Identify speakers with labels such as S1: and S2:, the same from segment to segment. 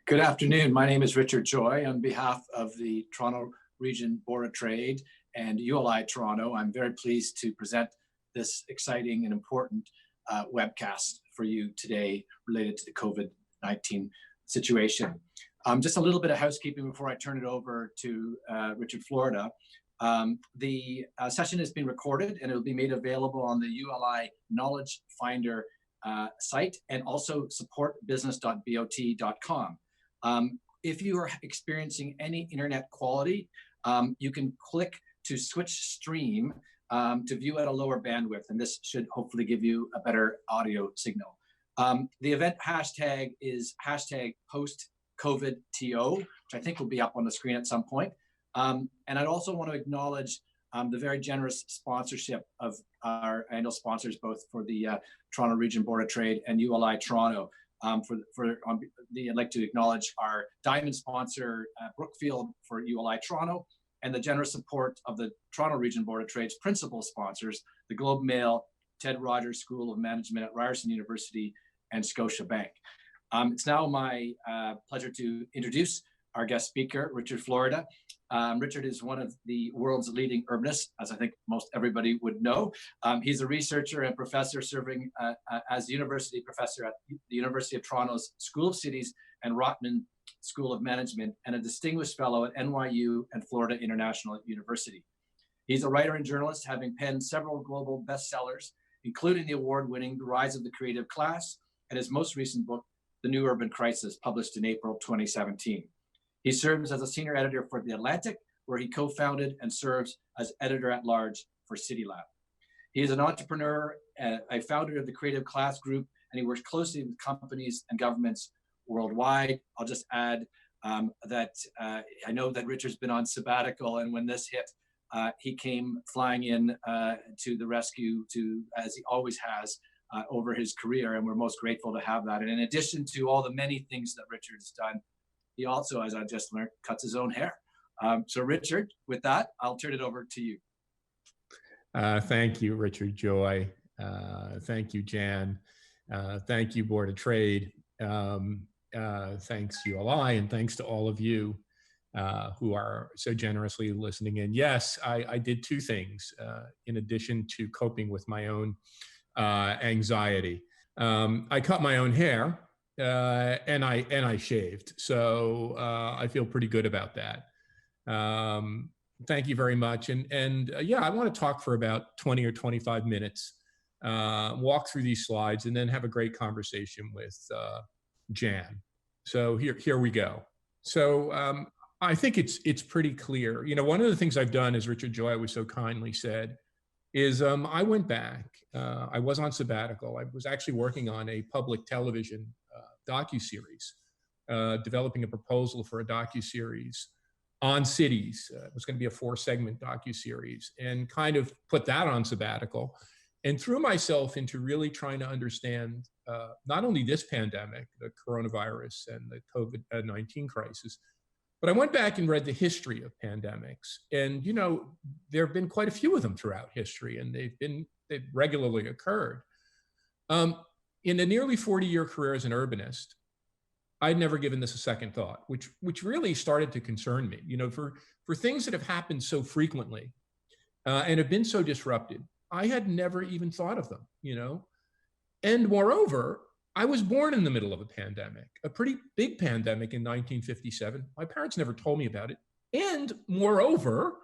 S1: Good afternoon. My name is Richard Joy. On behalf of the Toronto Region Board of Trade and ULI Toronto, I'm very pleased to present this exciting and important webcast for you today related to the COVID-19 situation. Just a little bit of housekeeping before I turn it over to Richard Florida. The session has been recorded and it will be made available on the ULI Knowledge Finder site and also supportbusiness.bot.com. If you are experiencing any internet quality, you can click to switch stream to view at a lower bandwidth, and this should hopefully give you a better audio signal. The event hashtag is hashtag post-COVID-TO, which I think will be up on the screen at some point. And I'd also want to acknowledge the very generous sponsorship of our annual sponsors, both for the Toronto Region Board of Trade and ULI Toronto. I'd like to acknowledge our diamond sponsor, Brookfield, for ULI Toronto, and the generous support of the Toronto Region Board of Trade's principal sponsors, the Globe Mail, Ted Rogers School of Management at Ryerson University, and Scotiabank. It's now my pleasure to introduce our guest speaker, Richard Florida. Richard is one of the world's leading urbanists, as I think most everybody would know. He's a researcher and professor serving as university professor at the University of Toronto's School of Cities and Rotman School of Management, and a distinguished fellow at NYU and Florida International University. He's a writer and journalist, having penned several global bestsellers, including the award-winning The Rise of the Creative Class, and his most recent book, The New Urban Crisis, published in April 2017. He serves as a senior editor for The Atlantic, where he co-founded and serves as editor-at-large for CityLab. He is an entrepreneur, a founder of the Creative Class Group, and he works closely with companies and governments worldwide. I'll just add that I know that Richard's been on sabbatical, and when this hit, he came flying in to the rescue, as he always has, over his career, and we're most grateful to have that. And in addition to all the many things that Richard's done, he also, as I just learned, cuts his own hair. So Richard, with that, I'll turn it over to you.
S2: Thank you, Richard Joy. Thank you, Jan. Thank you, Board of Trade. Thanks, ULI, and thanks to all of you who are so generously listening in. Yes, I did two things in addition to coping with my own anxiety. I cut my own hair. And I shaved, so I feel pretty good about that. Thank you very much. And yeah, I want to talk for about 20 or 25 minutes, walk through these slides, and then have a great conversation with Jan. So here we go. So I think it's pretty clear. You know, one of the things I've done, as Richard Joy was so kindly said, is I went back. I was on sabbatical. I was actually working on a public television docuseries, developing a proposal for a docuseries on cities. It was going to be a 4-segment docuseries, and kind of put that on sabbatical and threw myself into really trying to understand not only this pandemic, the coronavirus and the COVID-19 crisis, but I went back and read the history of pandemics. And, you know, there have been quite a few of them throughout history, and they've regularly occurred. In a nearly 40-year career as an urbanist, I'd never given this a second thought, which really started to concern me. You know, for things that have happened so frequently and have been so disrupted, I had never even thought of them, you know. And moreover, I was born in the middle of a pandemic, a pretty big pandemic in 1957. My parents never told me about it. And moreover,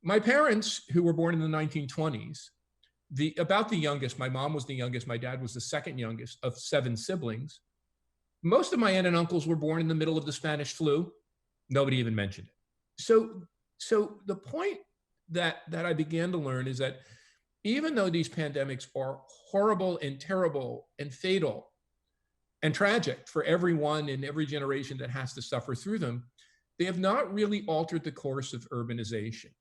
S2: my parents, who were born in the 1920s, about the youngest, my mom was the youngest, my dad was the second youngest of 7 siblings. Most of my aunt and uncles were born in the middle of the Spanish flu. Nobody even mentioned it. So the point that I began to learn is that even though these pandemics are horrible and terrible and fatal and tragic for everyone in every generation that has to suffer through them, they have not really altered the course of urbanization.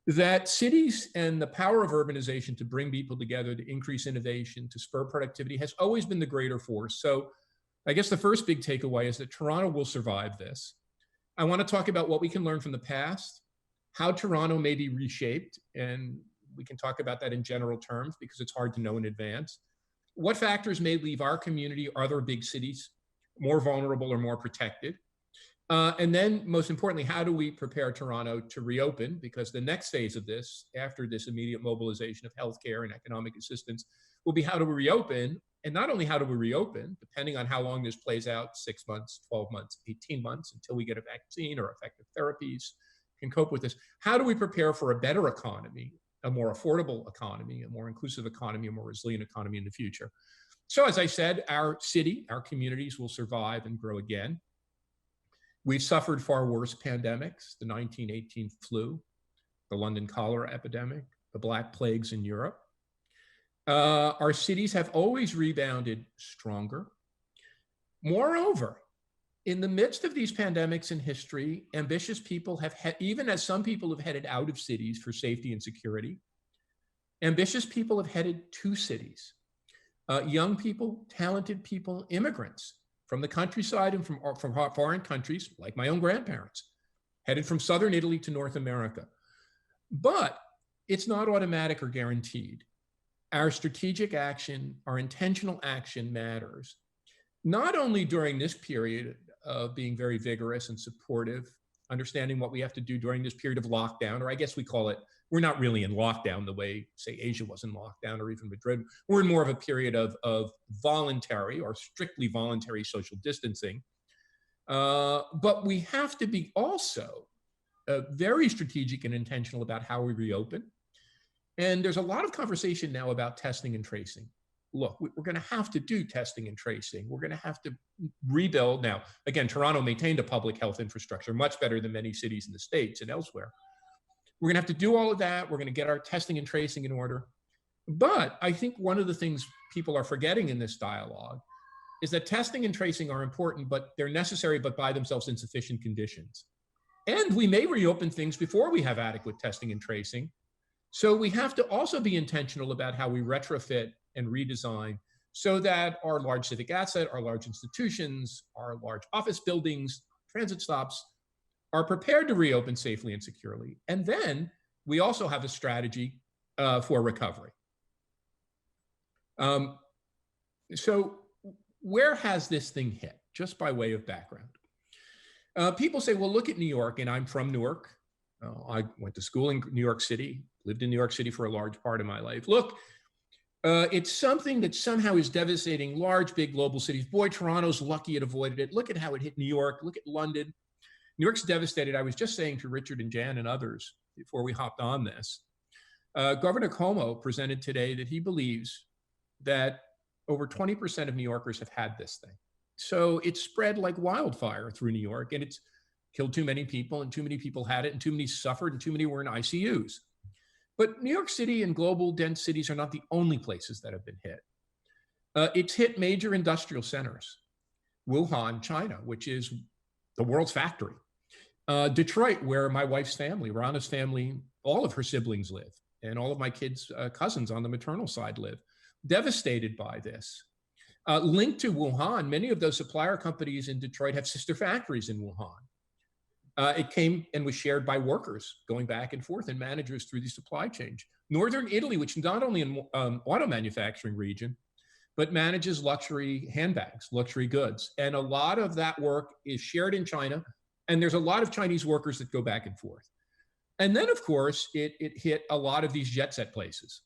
S2: That cities and the power of urbanization to bring people together, to increase innovation, to spur productivity has always been the greater force. So I guess the first big takeaway is that Toronto will survive this. I want to talk about what we can learn from the past, how Toronto may be reshaped, and we can talk about that in general terms because it's hard to know in advance. What factors may leave our community or other big cities more vulnerable or more protected? And then, most importantly, how do we prepare Toronto to reopen? Because the next phase of this, after this immediate mobilization of healthcare and economic assistance, will be how do we reopen? And not only how do we reopen, depending on how long this plays out, 6 months, 12 months, 18 months, until we get a vaccine or effective therapies, can cope with this. How do we prepare for a better economy, a more affordable economy, a more inclusive economy, a more resilient economy in the future? So as I said, our city, our communities will survive and grow again. We've suffered far worse pandemics, the 1918 flu, the London cholera epidemic, the Black Plagues in Europe. Our cities have always rebounded stronger. Moreover, in the midst of these pandemics in history, ambitious people have, even as some people have headed out of cities for safety and security, ambitious people have headed to cities. Young people, talented people, immigrants from the countryside and from foreign countries, like my own grandparents, headed from southern Italy to North America. But it's not automatic or guaranteed. Our strategic action, our intentional action matters, not only during this period of being very vigorous and supportive, understanding what we have to do during this period of lockdown, or I guess we call it, we're not really in lockdown the way, say, Asia was in lockdown or even Madrid. We're in more of a period of voluntary or strictly voluntary social distancing. But we have to be also very strategic and intentional about how we reopen. And there's a lot of conversation now about testing and tracing. Look, we're going to have to do testing and tracing. We're going to have to rebuild. Now, again, Toronto maintained a public health infrastructure much better than many cities in the States and elsewhere. We're going to have to do all of that. We're going to get our testing and tracing in order. But I think one of the things people are forgetting in this dialogue is that testing and tracing are important, but they're necessary, but by themselves insufficient conditions. And we may reopen things before we have adequate testing and tracing. So we have to also be intentional about how we retrofit and redesign so that our large civic asset, our large institutions, our large office buildings, transit stops are prepared to reopen safely and securely. And then we also have a strategy for recovery. So where has this thing hit? Just by way of background. People say, well, look at New York, and I'm from Newark. I went to school in New York City, lived in New York City for a large part of my life. Look, it's something that somehow is devastating large, big global cities. Boy, Toronto's lucky it avoided it. Look at how it hit New York. Look at London. New York's devastated. I was just saying to Richard and Jan and others before we hopped on this, Governor Cuomo presented today that he believes that over 20% of New Yorkers have had this thing. So it's spread like wildfire through New York, and it's killed too many people, and too many people had it, and too many suffered, and too many were in ICUs. But New York City and global dense cities are not the only places that have been hit. It's hit major industrial centers. Wuhan, China, which is the world's factory. Detroit, where my wife's family, Rana's family, all of her siblings live, and all of my kids' cousins on the maternal side live, devastated by this. Linked to Wuhan, many of those supplier companies in Detroit have sister factories in Wuhan. It came and was shared by workers going back and forth and managers through the supply chain. Northern Italy, which is not only an auto manufacturing region, but manages luxury handbags, luxury goods. And a lot of that work is shared in China. And there's a lot of Chinese workers that go back and forth. And then, of course, it hit a lot of these jet set places.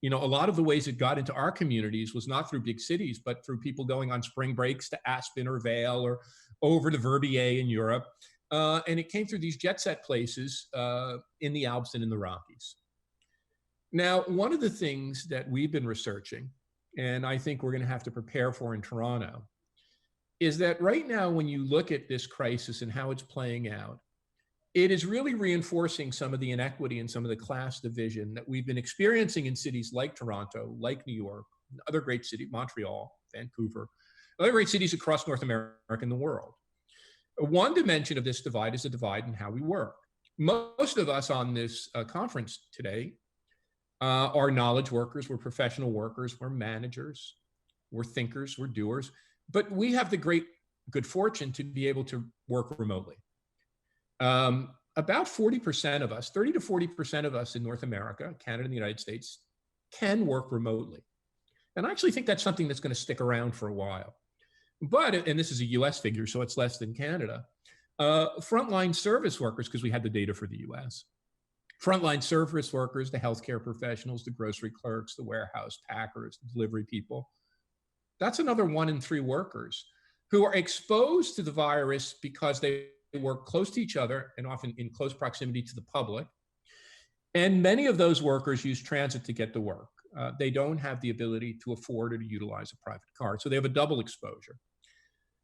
S2: You know, a lot of the ways it got into our communities was not through big cities, but through people going on spring breaks to Aspen or Vail or over to Verbier in Europe. And it came through these jet set places in the Alps and in the Rockies. Now, one of the things that we've been researching, and I think we're going to have to prepare for in Toronto, is that right now, when you look at this crisis and how it's playing out, it is really reinforcing some of the inequity and some of the class division that we've been experiencing in cities like Toronto, like New York, other great cities, Montreal, Vancouver, other great cities across North America and the world. One dimension of this divide is a divide in how we work. Most of us on this conference today are knowledge workers, we're professional workers, we're managers, we're thinkers, we're doers, but we have the great good fortune to be able to work remotely. About 40% of us, 30 to 40% of us in North America, Canada, and the United States can work remotely. And I actually think that's something that's going to stick around for a while. But, and this is a US figure, so it's less than Canada, frontline service workers, because we had the data for the US, frontline service workers, the healthcare professionals, the grocery clerks, the warehouse packers, the delivery people, that's another 1 in 3 workers who are exposed to the virus because they work close to each other and often in close proximity to the public. And many of those workers use transit to get to work. They don't have the ability to afford or to utilize a private car, so they have a double exposure.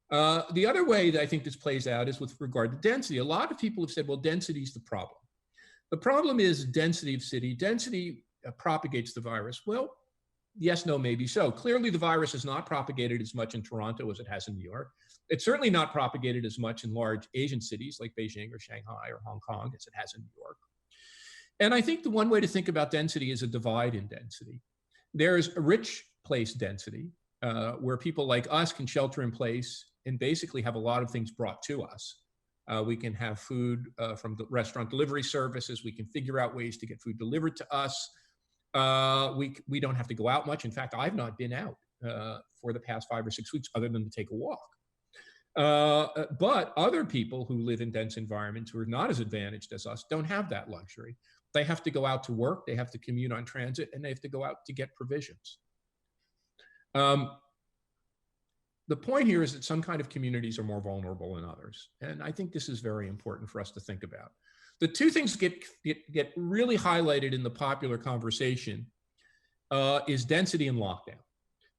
S2: The other way that I think this plays out is with regard to density. A lot of people have said, well, density is the problem. The problem is density of city. Density propagates the virus. Well, yes, no, maybe so. Clearly, the virus has not propagated as much in Toronto as it has in New York. It's certainly not propagated as much in large Asian cities like Beijing or Shanghai or Hong Kong as it has in New York. And I think the one way to think about density is a divide in density. There's a rich place density, where people like us can shelter in place and basically have a lot of things brought to us. We can have food from the restaurant delivery services. We can figure out ways to get food delivered to us. We don't have to go out much. In fact, I've not been out for the past 5 or 6 weeks other than to take a walk. But other people who live in dense environments who are not as advantaged as us don't have that luxury. They have to go out to work, they have to commute on transit, and they have to go out to get provisions. The point here is that some kind of communities are more vulnerable than others. And I think this is very important for us to think about. The two things get really highlighted in the popular conversation is density and lockdown.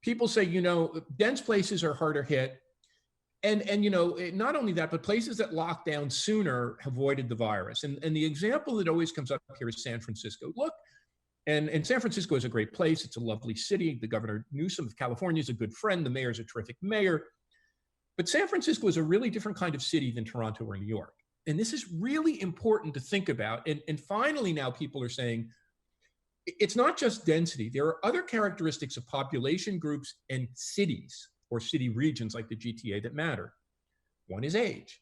S2: People say, you know, dense places are harder hit. And you know, not only that, but places that locked down sooner avoided the virus. And the example that always comes up here is San Francisco. Look, and San Francisco is a great place. It's a lovely city. The Governor Newsom of California is a good friend. The mayor is a terrific mayor. But San Francisco is a really different kind of city than Toronto or New York. And this is really important to think about. And finally, now people are saying, it's not just density. There are other characteristics of population groups and cities or city regions like the GTA that matter. One is age.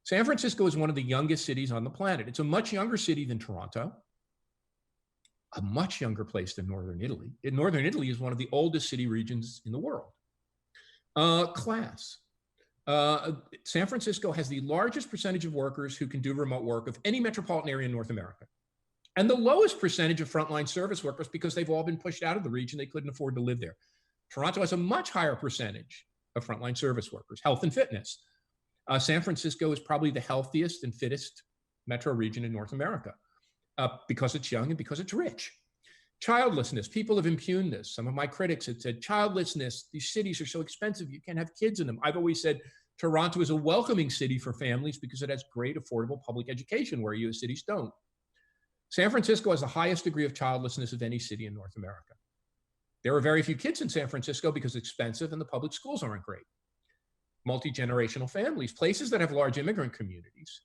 S2: San Francisco is one of the youngest cities on the planet. It's a much younger city than Toronto, a much younger place than Northern Italy. Northern Italy is one of the oldest city regions in the world. Class. San Francisco has the largest percentage of workers who can do remote work of any metropolitan area in North America. And the lowest percentage of frontline service workers because they've all been pushed out of the region. They couldn't afford to live there. Toronto has a much higher percentage of frontline service workers. Health and fitness. San Francisco is probably the healthiest and fittest metro region in North America because it's young and because it's rich. Childlessness, people have impugned this. Some of my critics had said, childlessness, these cities are so expensive, you can't have kids in them. I've always said Toronto is a welcoming city for families because it has great affordable public education where US cities don't. San Francisco has the highest degree of childlessness of any city in North America. There are very few kids in San Francisco because it's expensive and the public schools aren't great. Multi-generational families, places that have large immigrant communities,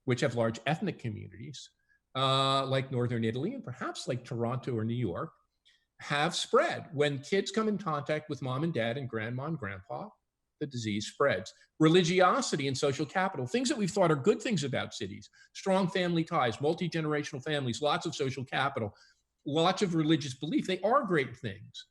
S2: which have large ethnic communities, like Northern Italy and perhaps like Toronto or New York, have spread. When kids come in contact with mom and dad and grandma and grandpa, the disease spreads. Religiosity and social capital, things that we've thought are good things about cities, strong family ties, multi-generational families, lots of social capital, lots of religious belief, they are great things,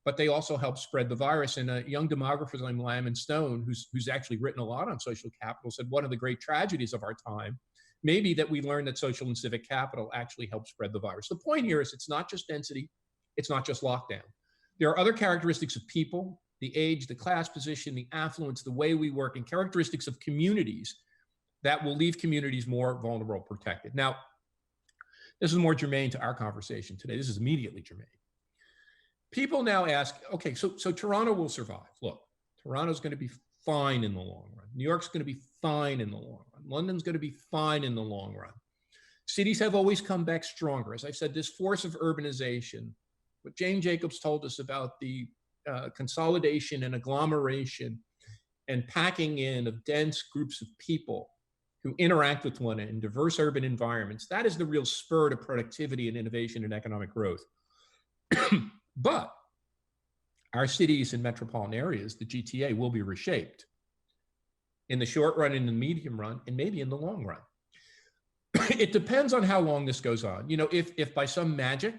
S2: but they also help spread the virus. And a young demographer named Lyman Stone, who's actually written a lot on social capital, said one of the great tragedies of our time may be that we learned that social and civic capital actually help spread the virus. The point here is it's not just density, it's not just lockdown. There are other characteristics of people, the age, the class position, the affluence, the way we work, and characteristics of communities that will leave communities more vulnerable, protected. Now, this is more germane to our conversation today. This is immediately germane. People now ask, okay, so Toronto will survive. Look, Toronto's going to be fine in the long run. New York's going to be fine in the long run. London's going to be fine in the long run. Cities have always come back stronger. As I said, this force of urbanization, what Jane Jacobs told us about the consolidation and agglomeration and packing in of dense groups of people who interact with one another in diverse urban environments, that is the real spur to productivity and innovation and economic growth. But our cities and metropolitan areas, the GTA, will be reshaped in the short run, in the medium run, and maybe in the long run. It depends on how long this goes on. You know, if by some magic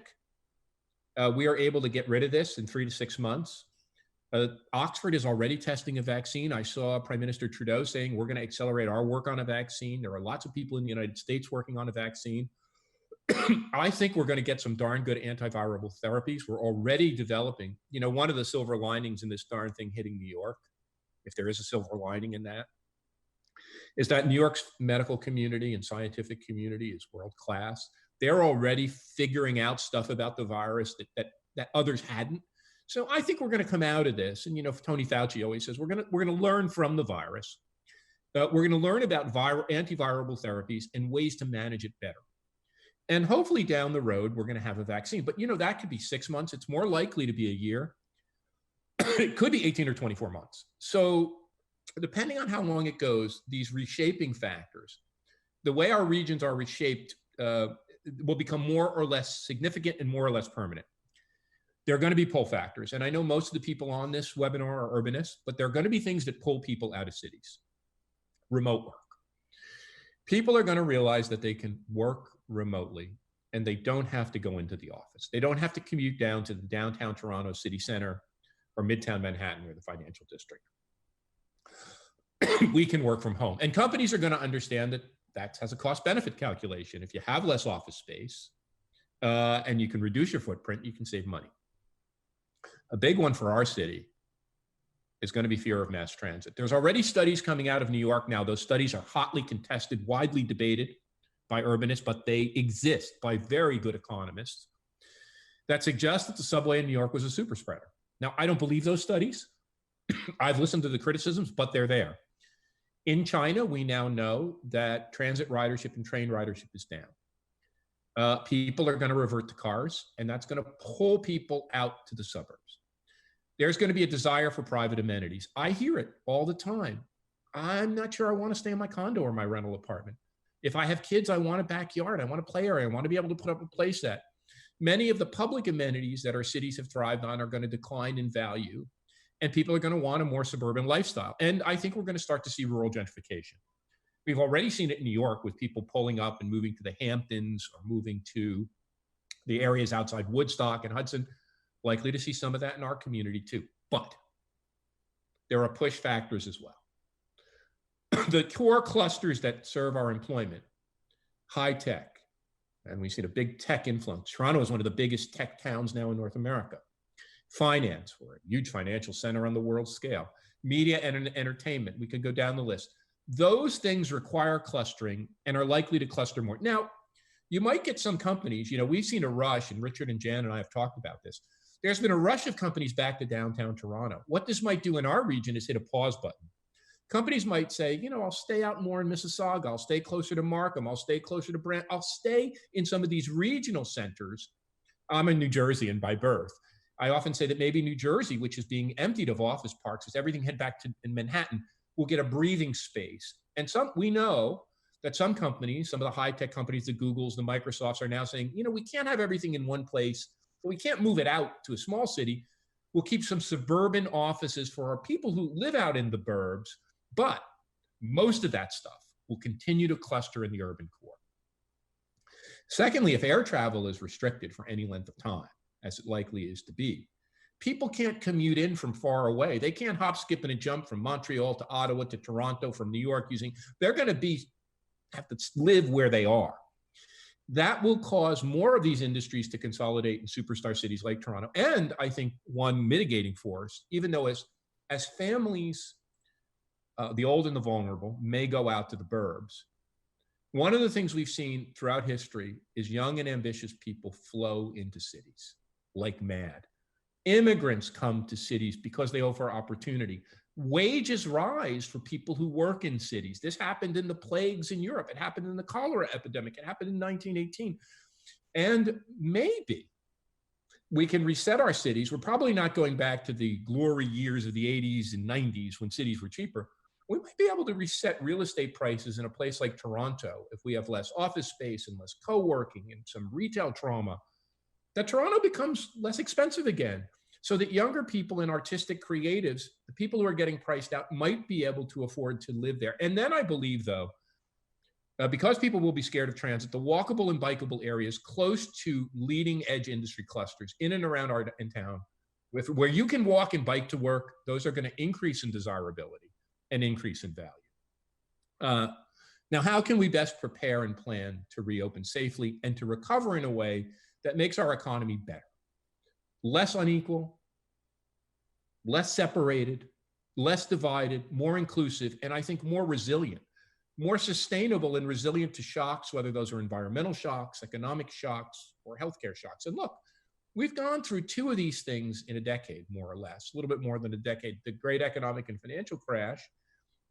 S2: we are able to get rid of this in 3 to 6 months, Oxford is already testing a vaccine. I saw Prime Minister Trudeau saying we're going to accelerate our work on a vaccine. There are lots of people in the United States working on a vaccine. I think we're going to get some darn good antiviral therapies. We're already developing. You know, one of the silver linings in this darn thing hitting New York, if there is a silver lining in that, is that New York's medical community and scientific community is world class. They're already figuring out stuff about the virus that others hadn't. So I think we're going to come out of this. And, you know, Tony Fauci always says, we're going to learn from the virus. We're going to learn about antiviral therapies and ways to manage it better. And hopefully down the road, we're going to have a vaccine. But, you know, that could be 6 months. It's more likely to be a year. It could be 18 or 24 months. So depending on how long it goes, these reshaping factors, the way our regions are reshaped will become more or less significant and more or less permanent. There are going to be pull factors. And I know most of the people on this webinar are urbanists, but there are going to be things that pull people out of cities. Remote work. People are going to realize that they can work remotely and they don't have to go into the office. They don't have to commute down to the downtown Toronto city center or midtown Manhattan or the financial district. We can work from home. And companies are going to understand that that has a cost benefit calculation. If you have less office space and you can reduce your footprint, you can save money. A big one for our city is going to be fear of mass transit. There's already studies coming out of New York now. Those studies are hotly contested, widely debated by urbanists, but they exist by very good economists that suggest that the subway in New York was a super spreader. Now, I don't believe those studies. I've listened to the criticisms, but they're there. In China, we now know that transit ridership and train ridership is down. People are going to revert to cars, and that's going to pull people out to the suburbs. There's going to be a desire for private amenities. I hear it all the time. I'm not sure I want to stay in my condo or my rental apartment. If I have kids, I want a backyard. I want a play area. I want to be able to put up a play set. Many of the public amenities that our cities have thrived on are going to decline in value, and people are going to want a more suburban lifestyle. And I think we're going to start to see rural gentrification. We've already seen it in New York with people pulling up and moving to the Hamptons or moving to the areas outside Woodstock and Hudson. Likely to see some of that in our community too. But there are push factors as well. The core clusters that serve our employment, high tech, and we've seen a big tech influence. Toronto is one of the biggest tech towns now in North America. Finance, we're a huge financial center on the world scale. Media and entertainment, we could go down the list. Those things require clustering and are likely to cluster more. Now, you might get some companies, you know, we've seen a rush, and Richard and Jan and I have talked about this. There's been a rush of companies back to downtown Toronto. What this might do in our region is hit a pause button. Companies might say, you know, I'll stay out more in Mississauga. I'll stay closer to Markham. I'll stay closer to Brant. I'll stay in some of these regional centers. I'm in New Jersey and by birth. I often say that maybe New Jersey, which is being emptied of office parks as everything head back to in Manhattan, will get a breathing space. And we know that some companies, some of the high-tech companies, the Googles, the Microsofts are now saying, you know, we can't have everything in one place. So we can't move it out to a small city. We'll keep some suburban offices for our people who live out in the burbs, but most of that stuff will continue to cluster in the urban core. Secondly, if air travel is restricted for any length of time, as it likely is to be, people can't commute in from far away. They can't hop, skip, and a jump from Montreal to Ottawa to Toronto, from New York they're going to have to live where they are. That will cause more of these industries to consolidate in superstar cities like Toronto. And I think one mitigating force, even though as families, the old and the vulnerable, may go out to the burbs, one of the things we've seen throughout history is young and ambitious people flow into cities like mad. Immigrants come to cities because they offer opportunity. Wages rise for people who work in cities. This happened in the plagues in Europe. It happened in the cholera epidemic. It happened in 1918. And maybe we can reset our cities. We're probably not going back to the glory years of the 80s and 90s when cities were cheaper. We might be able to reset real estate prices in a place like Toronto if we have less office space and less co-working and some retail trauma, that Toronto becomes less expensive again, so that younger people and artistic creatives, the people who are getting priced out, might be able to afford to live there. And then I believe, though, because people will be scared of transit, the walkable and bikeable areas close to leading edge industry clusters in and around our in town where you can walk and bike to work, those are going to increase in desirability and increase in value. Now, how can we best prepare and plan to reopen safely and to recover in a way that makes our economy better? Less unequal, less separated, less divided, more inclusive, and I think more resilient, more sustainable and resilient to shocks, whether those are environmental shocks, economic shocks, or healthcare shocks. And look, we've gone through two of these things in a decade, more or less, a little bit more than a decade, the great economic and financial crash,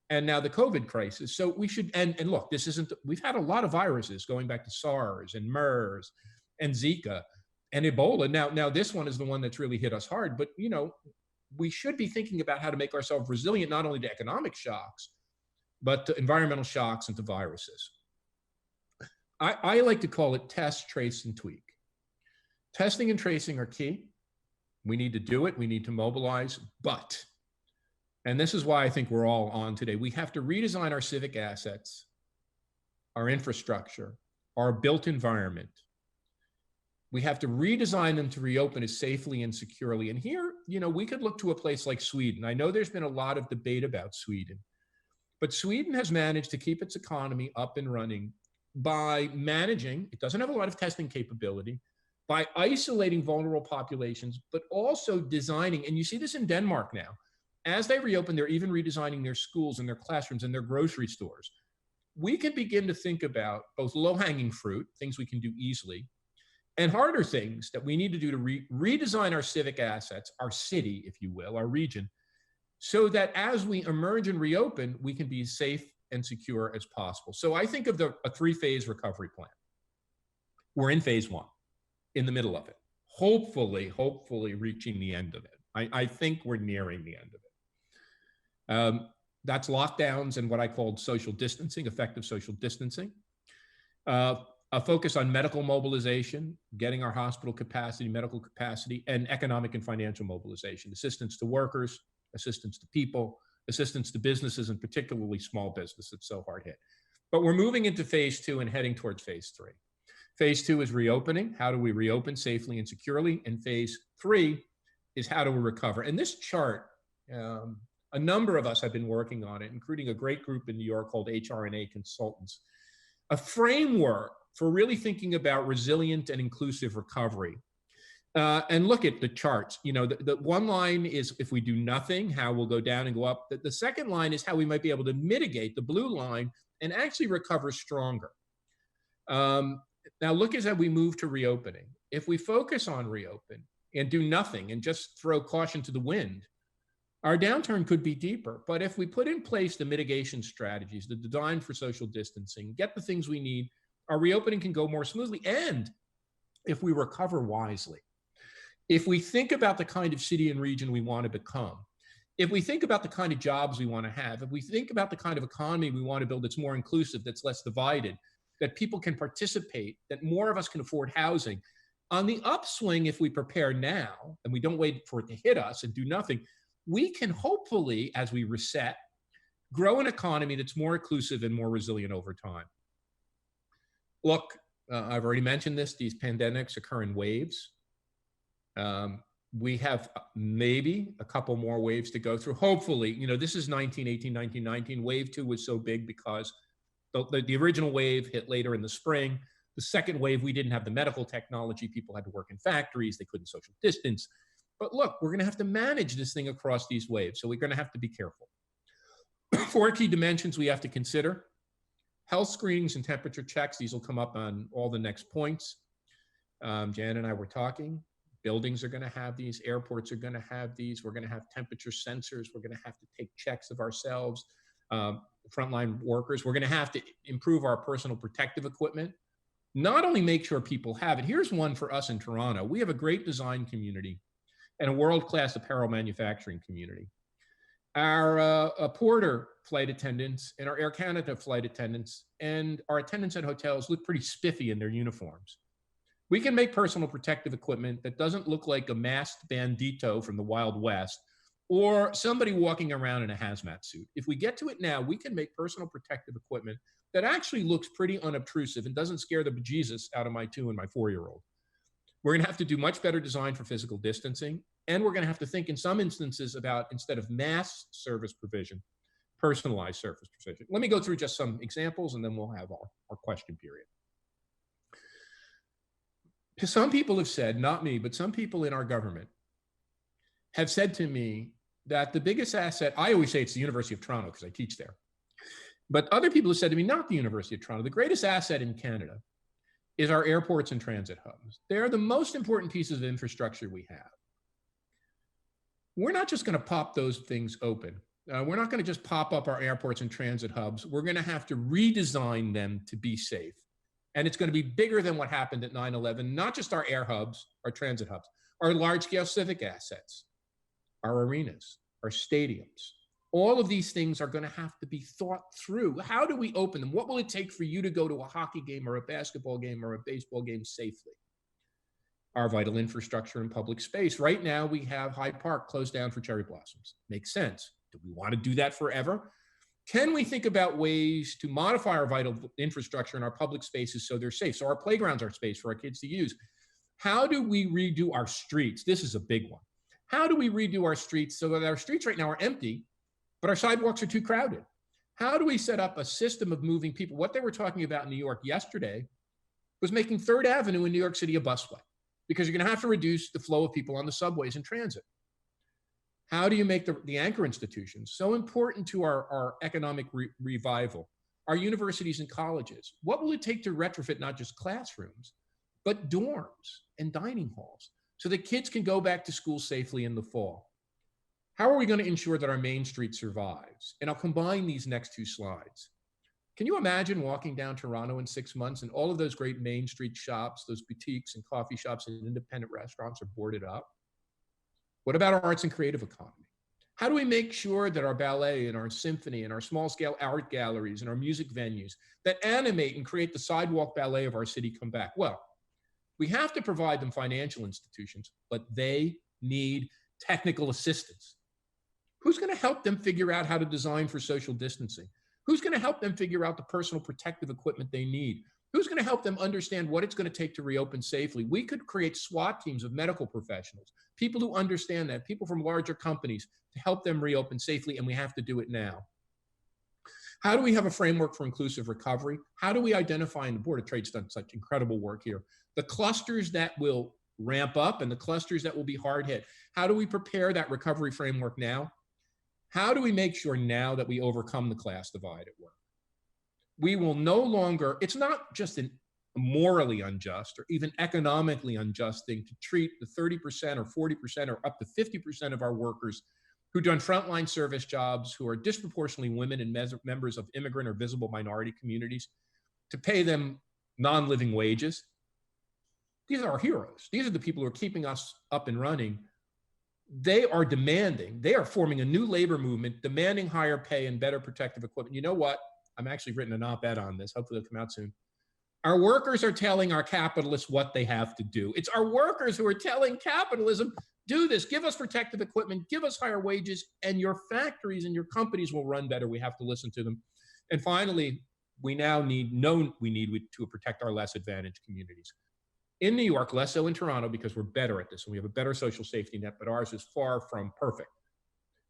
S2: and now the COVID crisis. So we should, and look, this isn't, we've had a lot of viruses going back to SARS and MERS and Zika and Ebola. Now this one is the one that's really hit us hard, but you know, we should be thinking about how to make ourselves resilient, not only to economic shocks, but to environmental shocks and to viruses. I like to call it test, trace, and tweak. Testing and tracing are key. We need to do it. We need to mobilize, but, and this is why I think we're all on today, we have to redesign our civic assets, our infrastructure, our built environment. We have to redesign them to reopen as safely and securely. And here, you know, we could look to a place like Sweden. I know there's been a lot of debate about Sweden, but Sweden has managed to keep its economy up and running by managing, it doesn't have a lot of testing capability, by isolating vulnerable populations, but also designing, and you see this in Denmark now, as they reopen, they're even redesigning their schools and their classrooms and their grocery stores. We can begin to think about both low-hanging fruit, things we can do easily, and harder things that we need to do to redesign our civic assets, our city, if you will, our region, so that as we emerge and reopen, we can be as safe and secure as possible. So I think of a three-phase recovery plan. We're in phase one, in the middle of it, hopefully reaching the end of it. I think we're nearing the end of it. That's lockdowns and what I called social distancing, effective social distancing. A focus on medical mobilization, getting our hospital capacity, medical capacity, and economic and financial mobilization, assistance to workers, assistance to people, assistance to businesses, and particularly small business that's so hard hit. But we're moving into phase two and heading towards phase three. Phase two is reopening. How do we reopen safely and securely? And phase three is how do we recover? And this chart, a number of us have been working on it, including a great group in New York called HRNA Consultants, a framework for really thinking about resilient and inclusive recovery. And look at the charts. You know, the one line is if we do nothing, how we'll go down and go up. The second line is how we might be able to mitigate, the blue line, and actually recover stronger. Now look as we move to reopening. If we focus on reopen and do nothing and just throw caution to the wind, our downturn could be deeper. But if we put in place the mitigation strategies, the design for social distancing, get the things we need, our reopening can go more smoothly. And if we recover wisely, if we think about the kind of city and region we want to become, if we think about the kind of jobs we want to have, if we think about the kind of economy we want to build that's more inclusive, that's less divided, that people can participate, that more of us can afford housing, on the upswing, if we prepare now and we don't wait for it to hit us and do nothing, we can hopefully, as we reset, grow an economy that's more inclusive and more resilient over time. Look, I've already mentioned this, these pandemics occur in waves. We have maybe a couple more waves to go through. Hopefully, you know, this is 1918, 1919. Wave 2 was so big because the original wave hit later in the spring. The second wave, we didn't have the medical technology. People had to work in factories. They couldn't social distance. But look, we're going to have to manage this thing across these waves. So we're going to have to be careful. 4 key dimensions we have to consider. Health screenings and temperature checks. These will come up on all the next points. Jan and I were talking. Buildings are going to have these. Airports are going to have these. We're going to have temperature sensors. We're going to have to take checks of ourselves. Frontline workers. We're going to have to improve our personal protective equipment. Not only make sure people have it. Here's one for us in Toronto. We have a great design community and a world-class apparel manufacturing community. Our Porter flight attendants and our Air Canada flight attendants and our attendants at hotels look pretty spiffy in their uniforms. We can make personal protective equipment that doesn't look like a masked bandito from the Wild West or somebody walking around in a hazmat suit. If we get to it now, we can make personal protective equipment that actually looks pretty unobtrusive and doesn't scare the bejesus out of my 2 and my 4-year-old. We're going to have to do much better design for physical distancing. And we're going to have to think in some instances about, instead of mass service provision, personalized service provision. Let me go through just some examples and then we'll have our question period. Some people have said, not me, but some people in our government have said to me that the biggest asset, I always say it's the University of Toronto because I teach there, but other people have said to me, not the University of Toronto, the greatest asset in Canada is our airports and transit hubs. They are the most important pieces of infrastructure we have. We're not just going to pop those things open. We're not going to just pop up our airports and transit hubs. We're going to have to redesign them to be safe. And it's going to be bigger than what happened at 9/11, not just our air hubs, our transit hubs, our large-scale civic assets, our arenas, our stadiums. All of these things are going to have to be thought through. How do we open them? What will it take for you to go to a hockey game or a basketball game or a baseball game safely? Our vital infrastructure and public space. Right now, we have Hyde Park closed down for cherry blossoms. Makes sense. Do we want to do that forever? Can we think about ways to modify our vital infrastructure and our public spaces so they're safe? So our playgrounds are space for our kids to use. How do we redo our streets? This is a big one. How do we redo our streets so that our streets right now are empty, but our sidewalks are too crowded? How do we set up a system of moving people? What they were talking about in New York yesterday was making 3rd Avenue in New York City a busway, because you're going to have to reduce the flow of people on the subways and transit. How do you make the anchor institutions so important to our economic revival? Our universities and colleges. What will it take to retrofit not just classrooms, but dorms and dining halls so that kids can go back to school safely in the fall? How are we going to ensure that our Main Street survives? And I'll combine these next 2 slides. Can you imagine walking down Toronto in 6 months and all of those great Main Street shops, those boutiques and coffee shops and independent restaurants are boarded up? What about our arts and creative economy? How do we make sure that our ballet and our symphony and our small scale art galleries and our music venues that animate and create the sidewalk ballet of our city come back? Well, we have to provide them financial institutions, but they need technical assistance. Who's going to help them figure out how to design for social distancing? Who's going to help them figure out the personal protective equipment they need? Who's going to help them understand what it's going to take to reopen safely? We could create SWAT teams of medical professionals, people who understand that, people from larger companies to help them reopen safely, and we have to do it now. How do we have a framework for inclusive recovery? How do we identify, and the Board of Trade's done such incredible work here, the clusters that will ramp up and the clusters that will be hard hit? How do we prepare that recovery framework now? How do we make sure now that we overcome the class divide at work? We will no longer, it's not just a morally unjust or even economically unjust thing to treat the 30% or 40% or up to 50% of our workers who've done frontline service jobs, who are disproportionately women and members of immigrant or visible minority communities, to pay them non-living wages. These are our heroes. These are the people who are keeping us up and running. They are demanding, they are forming a new labor movement, demanding higher pay and better protective equipment. You know what? I'm actually written an op-ed on this. Hopefully it'll come out soon. Our workers are telling our capitalists what they have to do. It's our workers who are telling capitalism, do this, give us protective equipment, give us higher wages, and your factories and your companies will run better. We have to listen to them. And finally, we now need to protect our less advantaged communities. In New York, less so in Toronto, because we're better at this and we have a better social safety net, but ours is far from perfect.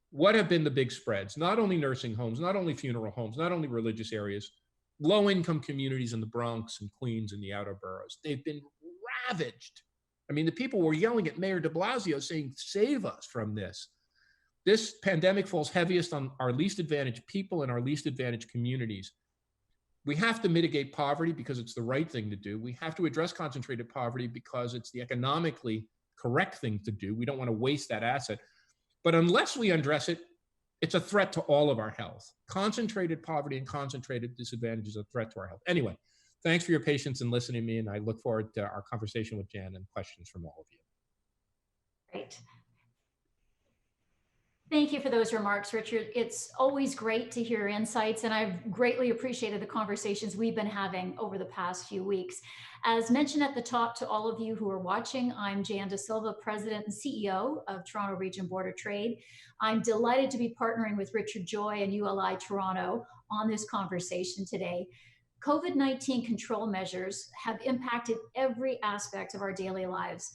S2: What have been the big spreads? Not only nursing homes, not only funeral homes, not only religious areas, low-income communities in the Bronx and Queens and the outer boroughs. They've been ravaged. I mean, the people were yelling at Mayor de Blasio saying, save us from this. This pandemic falls heaviest on our least advantaged people and our least advantaged communities. We have to mitigate poverty because it's the right thing to do. We have to address concentrated poverty because it's the economically correct thing to do. We don't want to waste that asset. But unless we address it, it's a threat to all of our health. Concentrated poverty and concentrated disadvantage is a threat to our health. Anyway, thanks for your patience in listening to me, and I look forward to our conversation with Jan and questions from all of you.
S3: Great. Thank you for those remarks, Richard. It's always great to hear insights, and I've greatly appreciated the conversations we've been having over the past few weeks. As mentioned at the top to all of you who are watching, I'm Jan De Silva, President and CEO of Toronto Region Board of Trade. I'm delighted to be partnering with Richard Joy and ULI Toronto on this conversation today. COVID-19 control measures have impacted every aspect of our daily lives.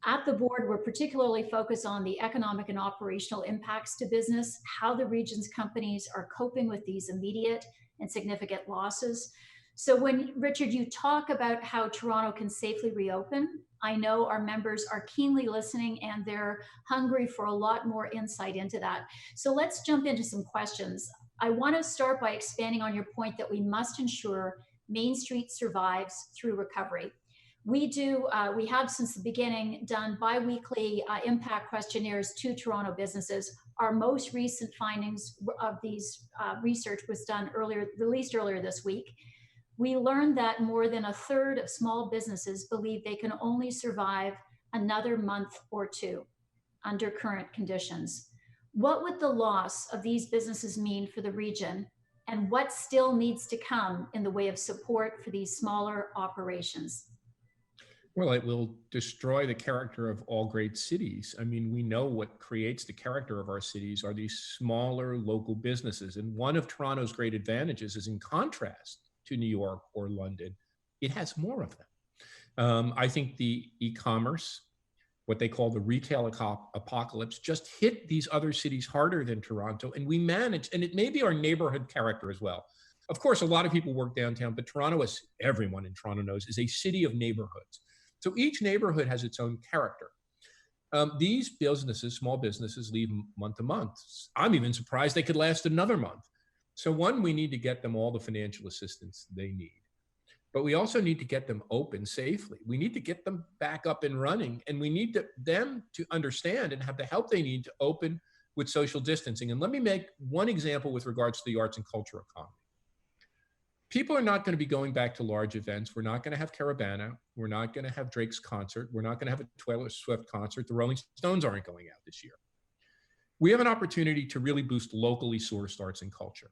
S3: At the board, we're particularly focused on the economic and operational impacts to business, how the region's companies are coping with these immediate and significant losses. So when, Richard, you talk about how Toronto can safely reopen, I know our members are keenly listening and they're hungry for a lot more insight into that. So let's jump into some questions. I want to start by expanding on your point that we must ensure Main Street survives through recovery. We have since the beginning done bi-weekly impact questionnaires to Toronto businesses. Our most recent findings of these research was released earlier this week. We learned that more than a third of small businesses believe they can only survive another month or two under current conditions. What would the loss of these businesses mean for the region, and what still needs to come in the way of support for these smaller operations?
S2: Well, it will destroy the character of all great cities. I mean, we know what creates the character of our cities are these smaller local businesses. And one of Toronto's great advantages is, in contrast to New York or London, it has more of them. I think the e-commerce, what they call the retail apocalypse, just hit these other cities harder than Toronto. And we managed, and it may be our neighborhood character as well. Of course, a lot of people work downtown, but Toronto, as everyone in Toronto knows, is a city of neighborhoods. So each neighborhood has its own character. These businesses, small businesses, leave month to month. I'm even surprised they could last another month. So one, we need to get them all the financial assistance they need. But we also need to get them open safely. We need to get them back up and running. And we need them to understand and have the help they need to open with social distancing. And let me make one example with regards to the arts and culture economy. People are not going to be going back to large events. We're not going to have Caravana. We're not going to have Drake's concert. We're not going to have a Taylor Swift concert. The Rolling Stones aren't going out this year. We have an opportunity to really boost locally sourced arts and culture.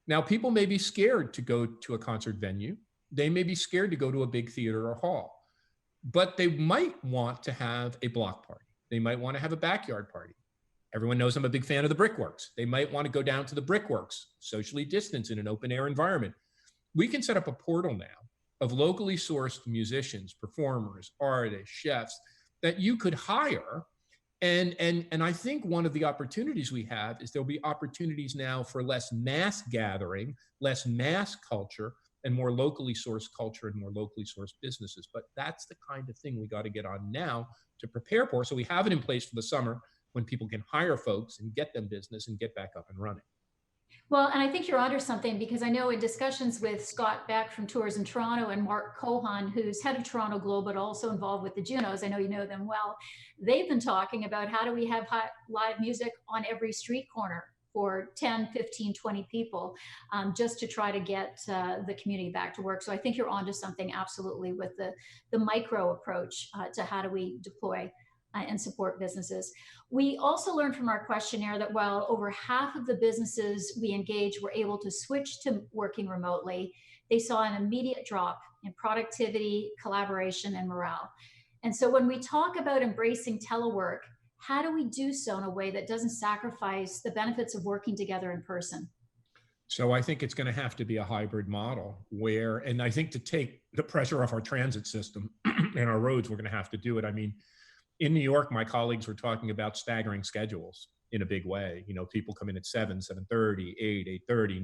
S2: Now, people may be scared to go to a concert venue. They may be scared to go to a big theater or hall, but they might want to have a block party. They might want to have a backyard party. Everyone knows I'm a big fan of the Brickworks. They might want to go down to the Brickworks, socially distanced in an open air environment. We can set up a portal now of locally sourced musicians, performers, artists, chefs that you could hire. And I think one of the opportunities we have is there'll be opportunities now for less mass gathering, less mass culture, and more locally sourced culture and more locally sourced businesses. But that's the kind of thing we got to get on now to prepare for. So we have it in place for the summer when people can hire folks and get them business and get back up and running.
S3: Well, and I think you're onto something, because I know in discussions with Scott Beck from Tours in Toronto and Mark Cohan, who's head of Toronto Globe, but also involved with the Junos, I know you know them well, they've been talking about how do we have live music on every street corner for 10, 15, 20 people, just to try to get the community back to work. So I think you're onto something absolutely with the micro approach to how do we deploy and support businesses. We also learned from our questionnaire that while over half of the businesses we engaged were able to switch to working remotely, they saw an immediate drop in productivity, collaboration, and morale. And so when we talk about embracing telework, how do we do so in a way that doesn't sacrifice the benefits of working together in person?
S2: So I think it's going to have to be a hybrid model where, and I think to take the pressure off our transit system and our roads, we're going to have to do it. I mean, in New York, my colleagues were talking about staggering schedules in a big way. You know, people come in at 7, 7:30, 8, 8:30,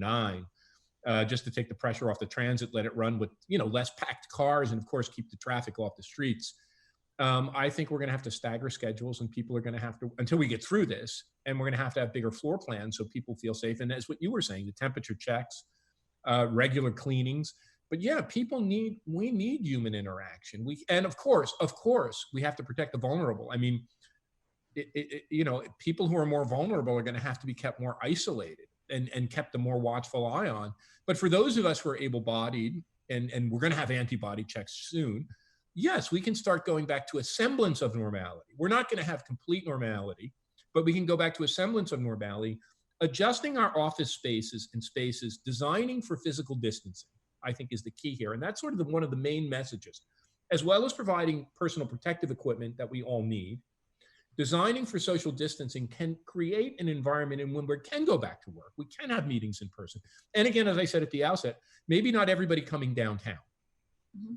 S2: 9, just to take the pressure off the transit, let it run with, you know, less packed cars, and of course, keep the traffic off the streets. I think we're going to have to stagger schedules, and people are going to have to, until we get through this, and we're going to have bigger floor plans so people feel safe. And as what you were saying, the temperature checks, regular cleanings. But yeah, we need human interaction. And of course, we have to protect the vulnerable. I mean, you know, people who are more vulnerable are going to have to be kept more isolated and kept a more watchful eye on. But for those of us who are able-bodied, and we're going to have antibody checks soon, yes, we can start going back to a semblance of normality. We're not going to have complete normality, but we can go back to a semblance of normality, adjusting our office spaces and spaces, designing for physical distancing, I think is the key here. And that's sort of one of the main messages, as well as providing personal protective equipment that we all need. Designing for social distancing can create an environment in which we can go back to work. We can have meetings in person. And again, as I said at the outset, maybe not everybody coming downtown,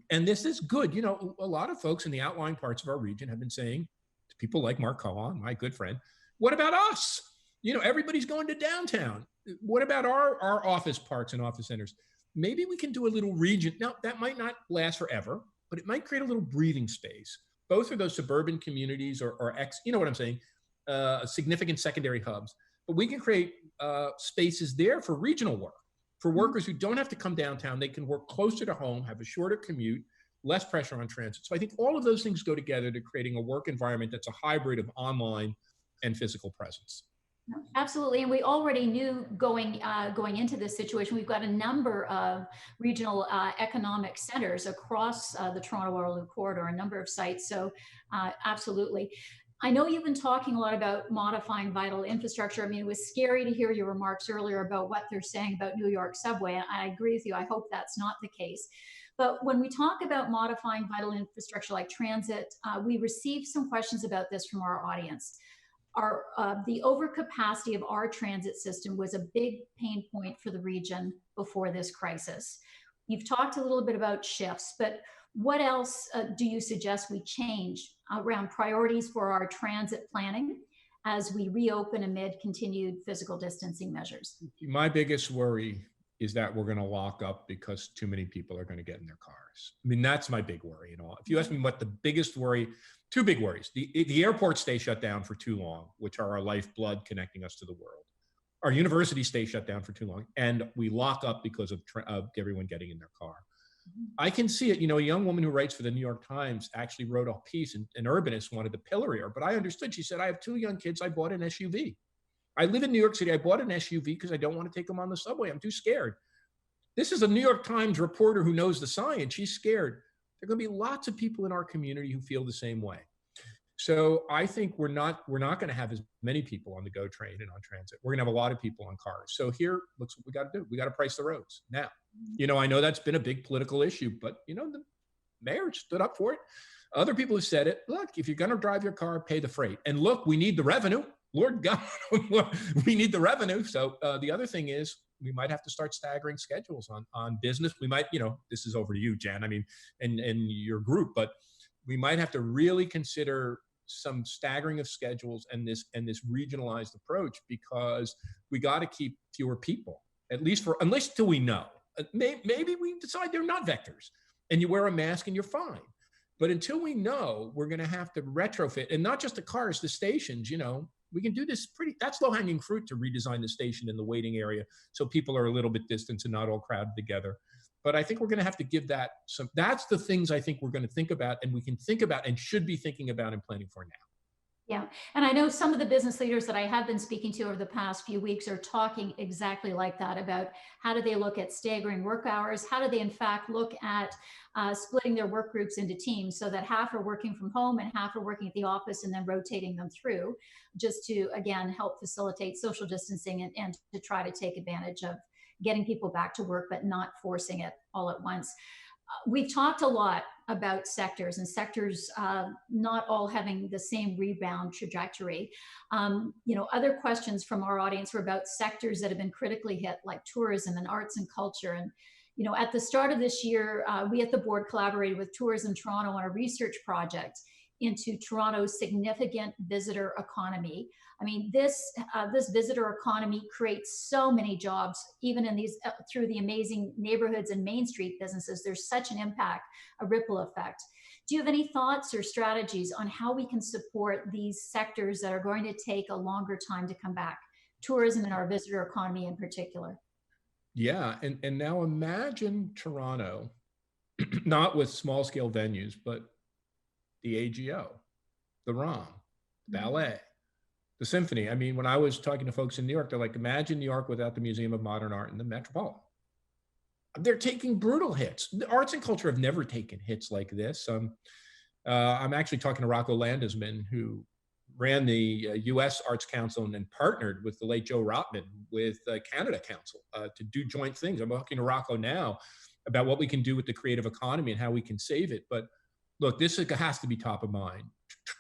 S2: And this is good. You know, a lot of folks in the outlying parts of our region have been saying to people like Mark Cohen, my good friend, what about us? You know, everybody's going to downtown. What about our office parks and office centers? Maybe we can do a little region. Now, that might not last forever, but it might create a little breathing space, both for those suburban communities or you know what I'm saying, significant secondary hubs. But we can create spaces there for regional work, for workers who don't have to come downtown. They can work closer to home, have a shorter commute, less pressure on transit. So I think all of those things go together to creating a work environment that's a hybrid of online and physical presence.
S3: Absolutely, and we already knew going into this situation, we've got a number of regional economic centers across the Toronto-Waterloo corridor, a number of sites. So absolutely. I know you've been talking a lot about modifying vital infrastructure. I mean, it was scary to hear your remarks earlier about what they're saying about New York subway. And I agree with you. I hope that's not the case. But when we talk about modifying vital infrastructure like transit, we received some questions about this from our audience. The overcapacity of our transit system was a big pain point for the region before this crisis. You've talked a little bit about shifts, but what else do you suggest we change around priorities for our transit planning as we reopen amid continued physical distancing measures?
S2: My biggest worry is that we're going to lock up because too many people are going to get in their cars. I mean, that's my big worry and all. If you ask me what the biggest worry, two big worries. The airports stay shut down for too long, which are our lifeblood connecting us to the world. Our universities stay shut down for too long, and we lock up because of everyone getting in their car. I can see it. You know, a young woman who writes for the New York Times actually wrote a piece, and an urbanist wanted to pillory her, but I understood. She said, I have 2 young kids. I bought an SUV. I live in New York City. I bought an SUV because I don't want to take them on the subway. I'm too scared. This is a New York Times reporter who knows the science. She's scared. There are going to be lots of people in our community who feel the same way. So I think we're not going to have as many people on the GO train and on transit. We're going to have a lot of people on cars. So here, looks what we got to do. We got to price the roads. Now, you know, I know that's been a big political issue, but, you know, the mayor stood up for it. Other people have said it. Look, if you're going to drive your car, pay the freight. And look, we need the revenue. Lord God, we need the revenue. So the other thing is we might have to start staggering schedules on business. We might, you know, this is over to you, Jan, I mean, and your group, but we might have to really consider some staggering of schedules and this regionalized approach, because we got to keep fewer people, at least unless till we know. Maybe we decide they're not vectors and you wear a mask and you're fine. But until we know, we're going to have to retrofit, and not just the cars, the stations. You know, we can do this that's low-hanging fruit to redesign the station in the waiting area so people are a little bit distant and not all crowded together. But I think we're going to have to give that some. That's the things I think we're going to think about, and we can think about and should be thinking about and planning for now.
S3: Yeah, and I know some of the business leaders that I have been speaking to over the past few weeks are talking exactly like that, about how do they look at staggering work hours? How do they in fact look at splitting their work groups into teams so that half are working from home and half are working at the office, and then rotating them through, just to, again, help facilitate social distancing and to try to take advantage of getting people back to work, but not forcing it all at once. We've talked a lot about sectors, and sectors not all having the same rebound trajectory. You know, other questions from our audience were about sectors that have been critically hit, like tourism and arts and culture. And, you know, at the start of this year, we at the board collaborated with Tourism Toronto on a research project into Toronto's significant visitor economy. I mean, this visitor economy creates so many jobs, even in these through the amazing neighborhoods and Main Street businesses. There's such an impact, a ripple effect. Do you have any thoughts or strategies on how we can support these sectors that are going to take a longer time to come back? Tourism and our visitor economy in particular.
S2: Yeah, and now imagine Toronto, not with small scale venues, but the AGO, the ROM, ballet, the symphony. I mean, when I was talking to folks in New York, they're like, imagine New York without the Museum of Modern Art and the Metropolitan. They're taking brutal hits. The arts and culture have never taken hits like this. I'm actually talking to Rocco Landesman, who ran the US Arts Council and then partnered with the late Joe Rotman with Canada Council to do joint things. I'm talking to Rocco now about what we can do with the creative economy and how we can save it. But look, this has to be top of mind.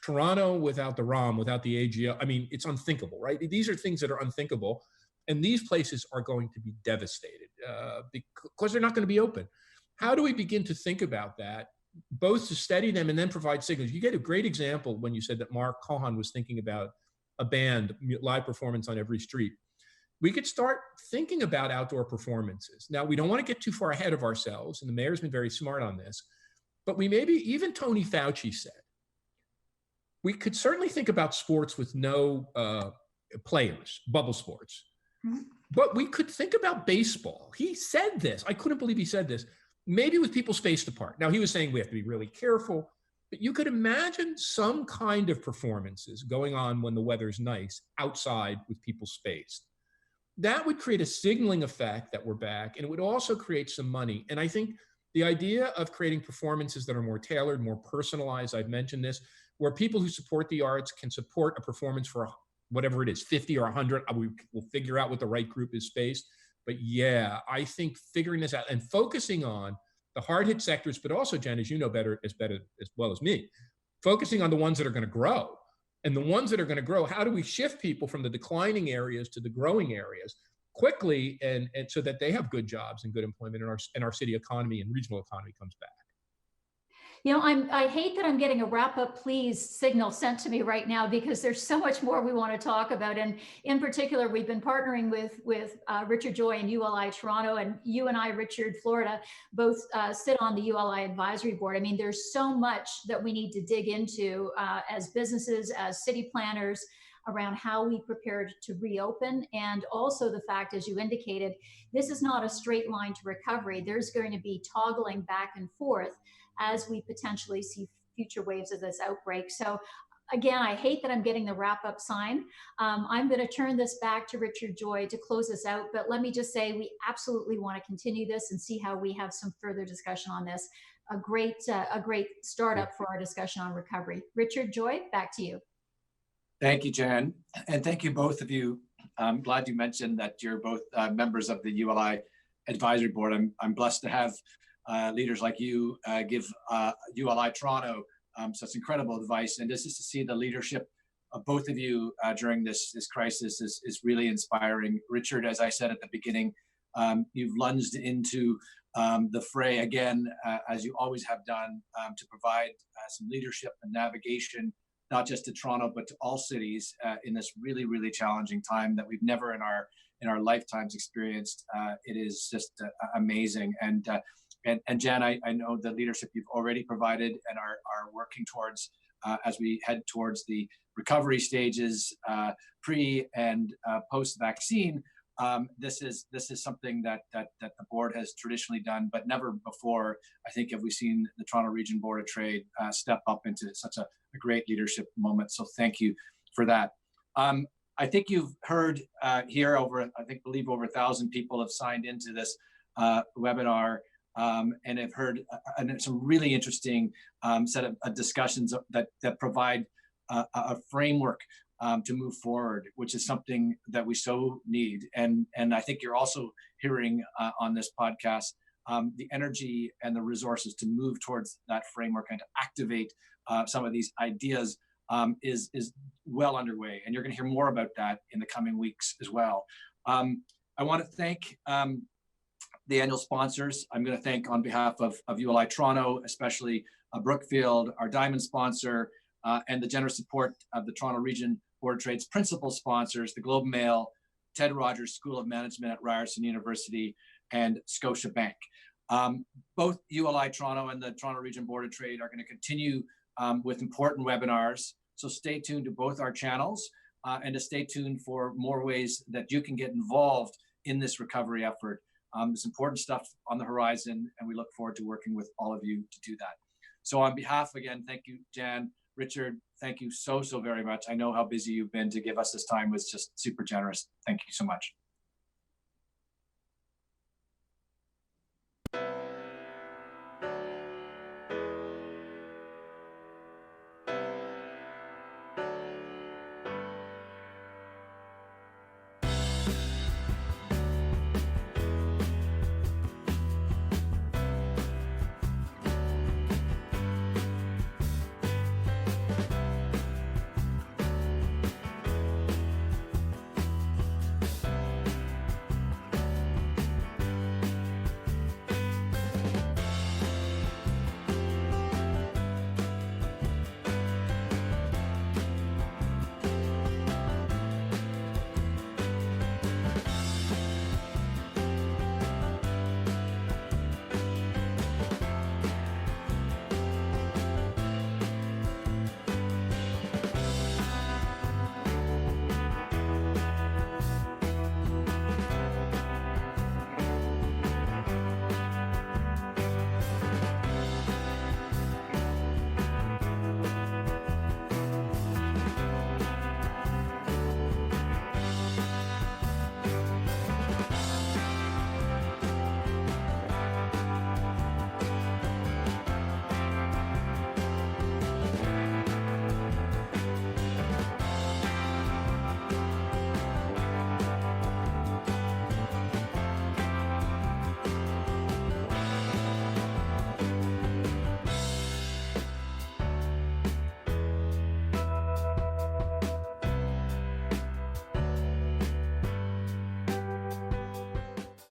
S2: Toronto without the ROM, without the AGO, I mean, it's unthinkable, right? These are things that are unthinkable. And these places are going to be devastated because they're not going to be open. how do we begin to think about that, both to steady them and then provide signals? You get a great example when you said that Mark Cohan was thinking about a band, live performance on every street. We could start thinking about outdoor performances. Now, we don't want to get too far ahead of ourselves, and the mayor's been very smart on this, but we maybe, even Tony Fauci said, we could certainly think about sports with no players, bubble sports. Mm-hmm. But we could think about baseball. He said this. I couldn't believe he said this. Maybe with people spaced apart. Now, he was saying we have to be really careful, but you could imagine some kind of performances going on when the weather's nice outside with people spaced. That would create a signaling effect that we're back, and it would also create some money. And I think the idea of creating performances that are more tailored, more personalized, I've mentioned this, where people who support the arts can support a performance for whatever it is, 50 or 100, we'll figure out what the right group is spaced. But yeah, I think figuring this out and focusing on the hard hit sectors, but also, Jen, as you know better as well as me, focusing on the ones that are going to grow. And the ones that are going to grow, how do we shift people from the declining areas to the growing areas quickly, and so that they have good jobs and good employment, and our city economy and regional economy comes back?
S3: You know, I hate that I'm getting a wrap up please signal sent to me right now, because there's so much more we want to talk about. And in particular, we've been partnering with Richard Joy and ULI Toronto, and you and I, Richard, Florida, both sit on the ULI advisory board. I mean, there's so much that we need to dig into as businesses, as city planners, around how we prepared to reopen. And also the fact, as you indicated, this is not a straight line to recovery. There's going to be toggling back and forth as we potentially see future waves of this outbreak. So again, I hate that I'm getting the wrap up sign. I'm going to turn this back to Richard Joy to close this out, but let me just say we absolutely want to continue this and see how we have some further discussion on this. A great startup for our discussion on recovery. Richard Joy, back to you.
S1: Thank you, Jan. And thank you, both of you. I'm glad you mentioned that you're both members of the ULI advisory board. I'm blessed to have leaders like you give ULI Toronto such incredible advice. And just to see the leadership of both of you during this crisis is really inspiring. Richard, as I said at the beginning, you've lunged into the fray again, as you always have done, to provide some leadership and navigation, not just to Toronto, but to all cities in this really, really challenging time that we've never in our lifetimes experienced. It is just amazing. And Jan, I know the leadership you've already provided and are working towards as we head towards the recovery stages, pre and post vaccine. This is something that the board has traditionally done, but never before, I think, have we seen the Toronto Region Board of Trade step up into such a great leadership moment. So thank you for that. I think you've heard here believe over 1,000 people have signed into this webinar. And I've heard some really interesting set of discussions that provide a framework to move forward, which is something that we so need. And I think you're also hearing on this podcast the energy and the resources to move towards that framework and to activate some of these ideas is well underway. And you're going to hear more about that in the coming weeks as well. I want to thank the annual sponsors. I'm going to thank on behalf of ULI Toronto, especially Brookfield, our diamond sponsor, and the generous support of the Toronto Region Board of Trade's principal sponsors, the Globe and Mail, Ted Rogers School of Management at Ryerson University, and Scotiabank. Both ULI Toronto and the Toronto Region Board of Trade are going to continue with important webinars. So stay tuned to both our channels and to stay tuned for more ways that you can get involved in this recovery effort. There's important stuff on the horizon, and we look forward to working with all of you to do that. So on behalf, again, thank you, Jan. Richard, thank you so very much. I know how busy you've been. To give us this time was just super generous. Thank you so much.